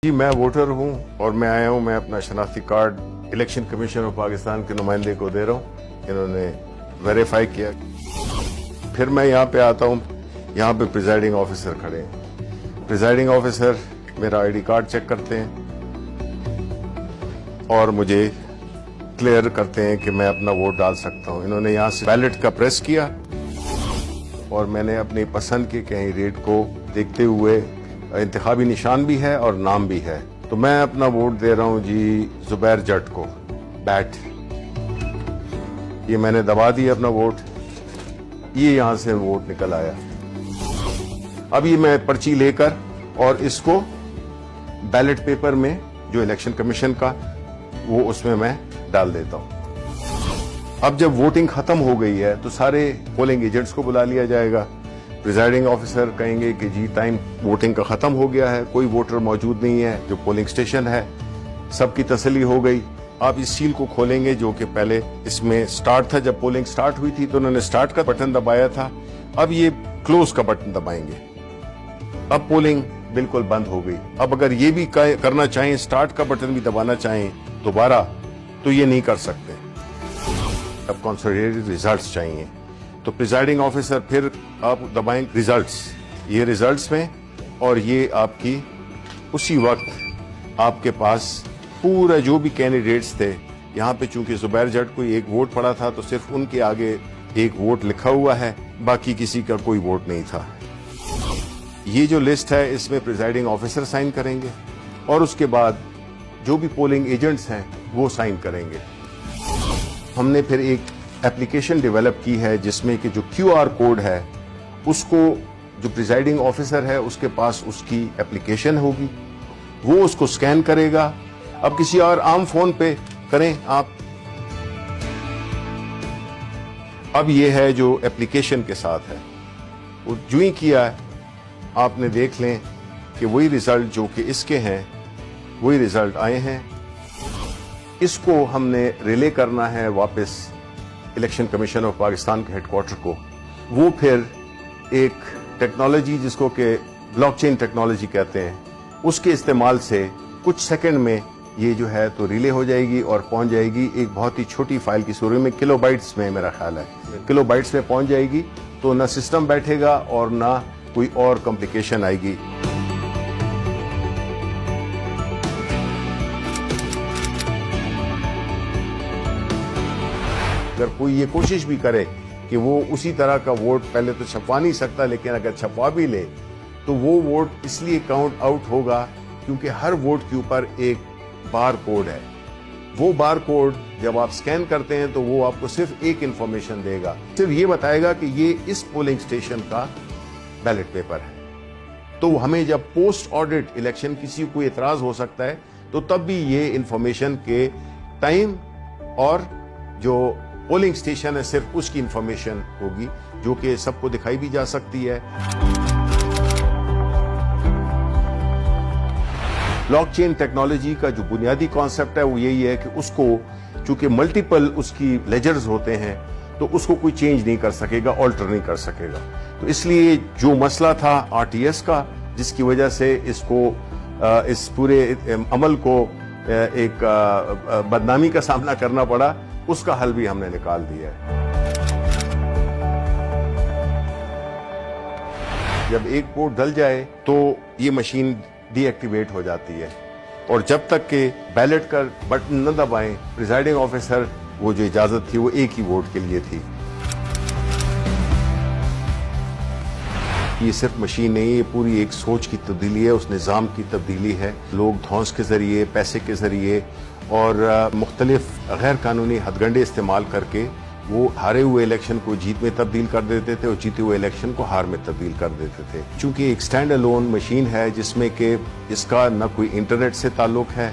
جی میں ووٹر ہوں اور میں آیا ہوں. میں اپنا شناختی card election commission of Pakistan کے نمائندے کو دے رہا ہوں. انہوں نے ویریفائی کیا. پھر میں یہاں پہ آتا ہوں. یہاں پہ پریزائڈنگ آفیسر کھڑے ہیں. پریزائڈنگ آفیسر میرا آئی ڈی کارڈ چیک کرتے ہیں اور مجھے کلیئر کرتے ہیں کہ میں اپنا ووٹ ڈال سکتا ہوں. انہوں نے یہاں سے بیلٹ کا پریس کیا اور میں نے اپنی پسند کے کینڈیڈیٹ کو دیکھتے ہوئے, انتخابی نشان بھی ہے اور نام بھی ہے, تو میں اپنا ووٹ دے رہا ہوں جی زبیر جٹ کو. بیٹ یہ میں نے دبا دیا اپنا ووٹ. یہ یہاں سے ووٹ نکل آیا. اب یہ میں پرچی لے کر اور اس کو بیلٹ پیپر میں جو الیکشن کمیشن کا وہ اس میں ڈال دیتا ہوں. اب جب ووٹنگ ختم ہو گئی ہے تو سارے پولنگ ایجنٹس کو بلا لیا جائے گا. پریزائڈنگ آفیسر کہیں گے کہ جی ٹائم ووٹنگ کا ختم ہو گیا ہے, کوئی ووٹر موجود نہیں ہے جو پولنگ سٹیشن ہے. سب کی تسلی ہو گئی. آپ اس سیل کو کھولیں گے جو کہ پہلے اس میں سٹارٹ تھا. جب پولنگ سٹارٹ ہوئی تھی تو انہوں نے سٹارٹ کا بٹن دبایا تھا. اب یہ کلوز کا بٹن دبائیں گے. اب پولنگ بالکل بند ہو گئی. اب اگر یہ بھی کرنا چاہیں, سٹارٹ کا بٹن بھی دبانا چاہیں دوبارہ, تو یہ نہیں کر سکتے. اب کنسولیڈیٹڈ ریزلٹس چاہیے تو پریزائڈنگ آفیسر پھر آپ دبائیں ریزلٹس. یہ ریزلٹس میں اور یہ آپ کی اسی وقت آپ کے پاس پورا جو بھی کینڈیڈیٹس تھے. یہاں پہ چونکہ زبیر جٹ کو ایک ووٹ پڑا تھا تو صرف ان کے آگے ایک ووٹ لکھا ہوا ہے, باقی کسی کا کوئی ووٹ نہیں تھا. یہ جو لسٹ ہے اس میں پریزائڈنگ آفیسر سائن کریں گے اور اس کے بعد جو بھی پولنگ ایجنٹس ہیں وہ سائن کریں گے. ہم نے پھر ایک اپلیکیشن ڈیولپ کی ہے جس میں کہ جو کیو آر کوڈ ہے اس کو جو پریزائڈنگ آفیسر ہے اس کے پاس اس کی اپلیکیشن ہوگی, وہ اس کو سکین کرے گا. اب کسی اور عام فون پہ کریں آپ. اب یہ ہے جو اپلیکیشن کے ساتھ ہے, وہ جو ہی کیا ہے آپ نے دیکھ لیں کہ وہی ریزلٹ جو کہ اس کے ہیں وہی ریزلٹ آئے ہیں. اس کو ہم نے ریلے کرنا ہے واپس الیکشن کمیشن آف پاکستان کے ہیڈ کوارٹر کو. وہ پھر ایک ٹیکنالوجی جس کو کہ بلاک چین ٹیکنالوجی کہتے ہیں, اس کے استعمال سے کچھ سیکنڈ میں یہ جو ہے تو ریلے ہو جائے گی اور پہنچ جائے گی ایک بہت ہی چھوٹی فائل کی صورت میں. کلو بائٹس میں میرا خیال ہے کلو بائٹس میں پہنچ جائے گی. تو نہ سسٹم بیٹھے گا اور نہ کوئی اور کمپلیکیشن آئے گی. اگر کوئی یہ کوشش بھی کرے کہ وہ اسی طرح کا ووٹ پہلے تو چھپوا نہیں سکتا, لیکن اگر چھپوا بھی لے تو وہ ووٹ اس لیے کاؤنٹ آؤٹ ہوگا کیونکہ ہر ووٹ کے اوپر ایک بار کوڈ ہے. وہ بار کوڈ جب آپ سکین کرتے ہیں تو وہ آپ کو صرف ایک انفارمیشن دے گا, صرف یہ بتائے گا کہ یہ اس پولنگ سٹیشن کا بیلٹ پیپر ہے. تو ہمیں جب پوسٹ آڈٹ الیکشن کسی کو اعتراض ہو سکتا ہے تو تب بھی یہ انفارمیشن کے ٹائم اور جو پولنگ سٹیشن ہے صرف اس کی انفارمیشن ہوگی جو کہ سب کو دکھائی بھی جا سکتی ہے. بلاک چین ٹیکنالوجی کا جو بنیادی کانسیپٹ ہے وہ یہی ہے کہ اس کو چونکہ ملٹیپل اس کی لیجرز ہوتے ہیں تو اس کو کوئی چینج نہیں کر سکے گا, آلٹر نہیں کر سکے گا. تو اس لیے جو مسئلہ تھا آر ٹی ایس کا جس کی وجہ سے اس کو اس پورے عمل کو ایک بدنامی کا سامنا کرنا پڑا, اس کا حل بھی ہم نے نکال دیا ہے. جب ایک ووٹ ڈل جائے تو یہ مشین ڈی ایکٹیویٹ ہو جاتی ہے اور جب تک کہ بیلٹ کا بٹن نہ دبائیں پریزائڈنگ آفیسر وہ جو اجازت تھی وہ ایک ہی ووٹ کے لیے تھی. یہ صرف مشین نہیں, یہ پوری ایک سوچ کی تبدیلی ہے, اس نظام کی تبدیلی ہے. لوگ دھونس کے ذریعے, پیسے کے ذریعے اور مختلف غیر قانونی ہتھ کنڈے استعمال کر کے وہ ہارے ہوئے الیکشن کو جیت میں تبدیل کر دیتے تھے اور جیتے ہوئے الیکشن کو ہار میں تبدیل کر دیتے تھے. چونکہ ایک سٹینڈ الون مشین ہے جس میں کہ اس کا نہ کوئی انٹرنیٹ سے تعلق ہے,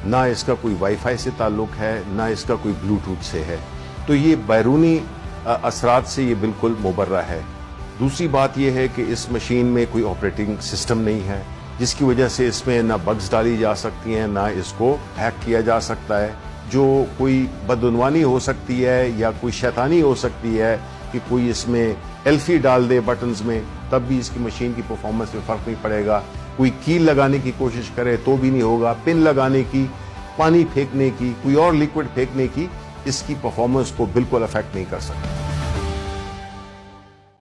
نہ اس کا کوئی وائی فائی سے تعلق ہے, نہ اس کا کوئی بلوٹوتھ سے ہے, تو یہ بیرونی اثرات سے یہ بالکل مبرہ ہے. دوسری بات یہ ہے کہ اس مشین میں کوئی آپریٹنگ سسٹم نہیں ہے جس کی وجہ سے اس میں نہ بگز ڈالی جا سکتی ہیں, نہ اس کو ہیک کیا جا سکتا ہے. جو کوئی بدعنوانی ہو سکتی ہے یا کوئی شیطانی ہو سکتی ہے کہ کوئی اس میں ایلفی ڈال دے بٹنز میں, تب بھی اس کی مشین کی پرفارمنس میں فرق نہیں پڑے گا. کوئی کیل لگانے کی کوشش کرے تو بھی نہیں ہوگا، پن لگانے کی، پانی پھینکنے کی، کوئی اور لیکوڈ پھینکنے کی، اس کی پرفارمنس کو بالکل افیکٹ نہیں کر سکتا۔